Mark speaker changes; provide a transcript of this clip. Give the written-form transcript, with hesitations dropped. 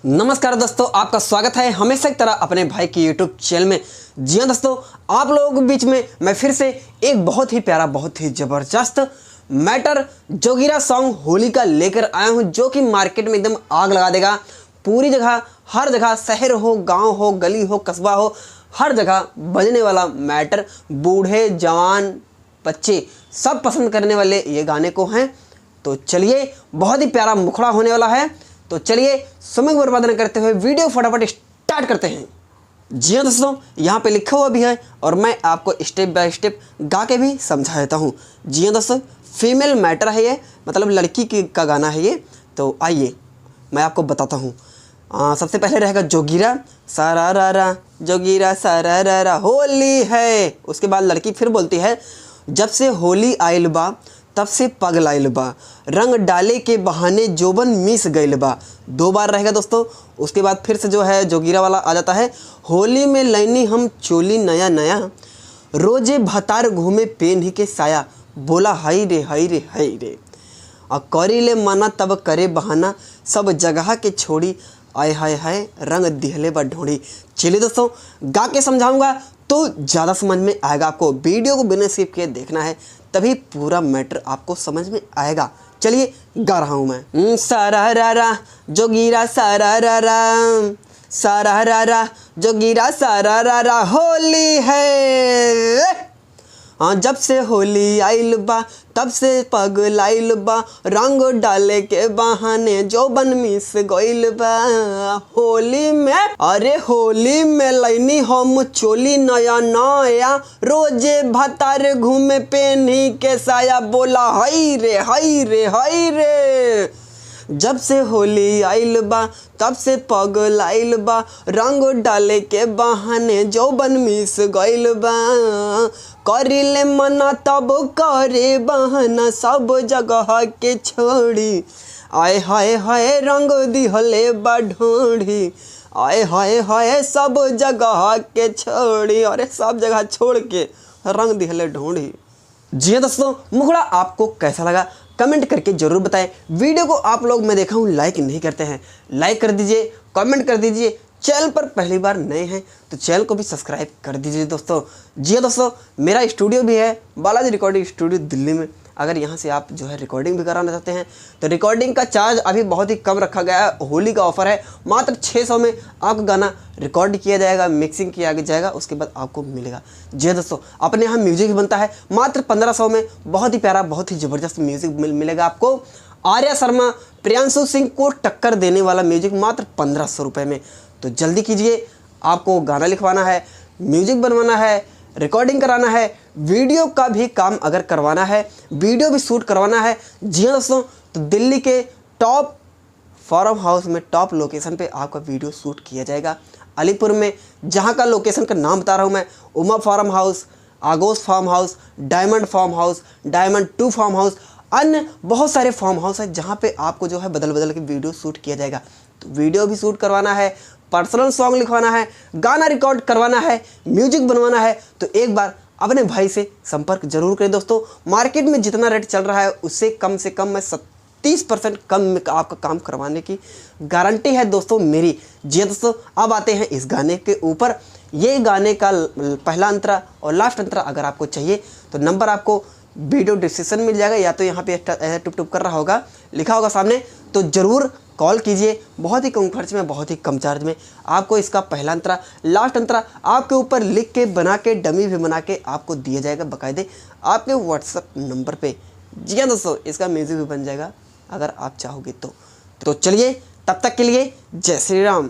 Speaker 1: नमस्कार दोस्तों, आपका स्वागत है हमेशा की तरह अपने भाई की यूट्यूब चैनल में। जी हाँ दोस्तों, आप लोगों के बीच में मैं फिर से एक बहुत ही प्यारा, बहुत ही ज़बरदस्त मैटर जोगिरा सॉन्ग होली का लेकर आया हूँ, जो कि मार्केट में एकदम आग लगा देगा। पूरी जगह, हर जगह, शहर हो, गांव हो, गली हो, कस्बा हो, हर जगह बजने वाला मैटर, बूढ़े जवान बच्चे सब पसंद करने वाले ये गाने को हैं। तो चलिए, बहुत ही प्यारा मुखड़ा होने वाला है। तो चलिए समय को बर्बाद न करते हुए वीडियो फटाफट स्टार्ट करते हैं। जी हाँ दोस्तों, यहाँ पे लिखा हुआ भी है और मैं आपको स्टेप बाय स्टेप गा के भी समझा देता हूँ। जी हाँ दोस्तों, फीमेल मैटर है ये, मतलब लड़की का गाना है ये। तो आइए मैं आपको बताता हूँ। सबसे पहले रहेगा जोगिरा सारा रा रा, जोगिरा सारा रा रा, होली है। उसके बाद लड़की फिर बोलती है, जब से होली आइल बा तब से पगलाइल बा, रंग डाले के बहाने जोबन मिस गइल बा। 2 बार रहेगा दोस्तों। उसके बाद फिर से जो है जोगिरा वाला आ जाता है, होली में लैनी हम चोली नया नया, रोजे भतार घूमे पेन ही के साया, बोला हाय रे हाय रे हाय रे, और करी ले मना तब करे बहाना, सब जगह के छोड़ी, आय हाय हाय रंग दिहले बा ढोड़ी। चलिए दोस्तों, गा के समझाऊंगा तो ज़्यादा समझ में आएगा। आपको वीडियो को बिना स्किप किए देखना है, तभी पूरा मैटर आपको समझ में आएगा। चलिए गा रहा हूँ मैं। सारा रा रा जोगिरा सारा रा रा, सारा रा रा जोगिरा सारा रा रा, होली है। जब से होली आइल बा तब से पगलाइल बा, रंग डाले के बहाने जोबन मिस गइल बा। होली में, अरे होली में लैनी हम चोली नया नया, रोजे भतार घूमे पेनी के साया, बोला हाय रे हाय रे हाय रे। जब से होली आइल बा तब से पगलाइल बा, रंग डाले के बहाने जोबन मिस गइल बा, करिले मना तब करे बहाना, सब जगह के छोड़ी, आय हाय हाय रंग दिहले बा ढोड़ी, आय हाय हाय सब जगह के छोड़ी, अरे सब जगह छोड़ के रंग दिहले ढोड़ी। जी हाँ दोस्तों, मुखड़ा आपको कैसा लगा कमेंट करके ज़रूर बताएं। वीडियो को आप लोग मैं देखा हूँ लाइक नहीं करते हैं, लाइक कर दीजिए, कमेंट कर दीजिए। चैनल पर पहली बार नए हैं तो चैनल को भी सब्सक्राइब कर दीजिए दोस्तों। जी हाँ दोस्तों, मेरा स्टूडियो भी है बालाजी रिकॉर्डिंग स्टूडियो दिल्ली में। अगर यहाँ से आप जो है रिकॉर्डिंग भी कराना चाहते हैं तो रिकॉर्डिंग का चार्ज अभी बहुत ही कम रखा गया है। होली का ऑफर है, मात्र 600 में आपका गाना रिकॉर्ड किया जाएगा, मिक्सिंग किया जाएगा, उसके बाद आपको मिलेगा। जी हाँ दोस्तों, अपने यहाँ म्यूजिक भी बनता है, मात्र 1500 में बहुत ही प्यारा, बहुत ही ज़बरदस्त म्यूजिक मिलेगा आपको। आर्या शर्मा, प्रियांशु सिंह को टक्कर देने वाला म्यूजिक मात्र 1500 रुपये में। तो जल्दी कीजिए, आपको गाना लिखवाना है, म्यूजिक बनवाना है, रिकॉर्डिंग कराना है, वीडियो का भी काम अगर करवाना है, वीडियो भी शूट करवाना है। जी हाँ दोस्तों, तो दिल्ली के टॉप फार्म हाउस में, टॉप लोकेशन पे आपका वीडियो शूट किया जाएगा। अलीपुर में, जहाँ का लोकेशन का नाम बता रहा हूँ मैं, Uma farm house, Aagosh farm house, diamond farm house, diamond 2 farm house, अन्य बहुत सारे फार्म हाउस है जहाँ पे आपको जो है बदल बदल के वीडियो शूट किया जाएगा। तो वीडियो भी शूट करवाना है, पर्सनल सॉन्ग लिखवाना है, गाना रिकॉर्ड करवाना है, म्यूजिक बनवाना है, तो एक बार अपने भाई से संपर्क जरूर करें दोस्तों। मार्केट में जितना रेट चल रहा है उससे कम मैं 30% कम में आपका काम करवाने की गारंटी है दोस्तों मेरी। जी दोस्तों, अब आते हैं इस गाने के ऊपर। ये गाने का पहला अंतरा और लास्ट अंतरा अगर आपको चाहिए तो नंबर आपको वीडियो डिस्क्रिप्शन मिल जाएगा, या तो यहाँ पे टुप टुप कर रहा होगा, लिखा होगा सामने, तो ज़रूर कॉल कीजिए। बहुत ही कम खर्च में, बहुत ही कम चार्ज में आपको इसका पहला अंतरा, लास्ट अंतरा आपके ऊपर लिख के, बना के, डमी भी बना के आपको दिया जाएगा बाकायदे आपके व्हाट्सएप नंबर पे। जी हाँ दोस्तों, इसका म्यूजिक भी बन जाएगा अगर आप चाहोगे तो चलिए, तब तक के लिए जय श्री राम।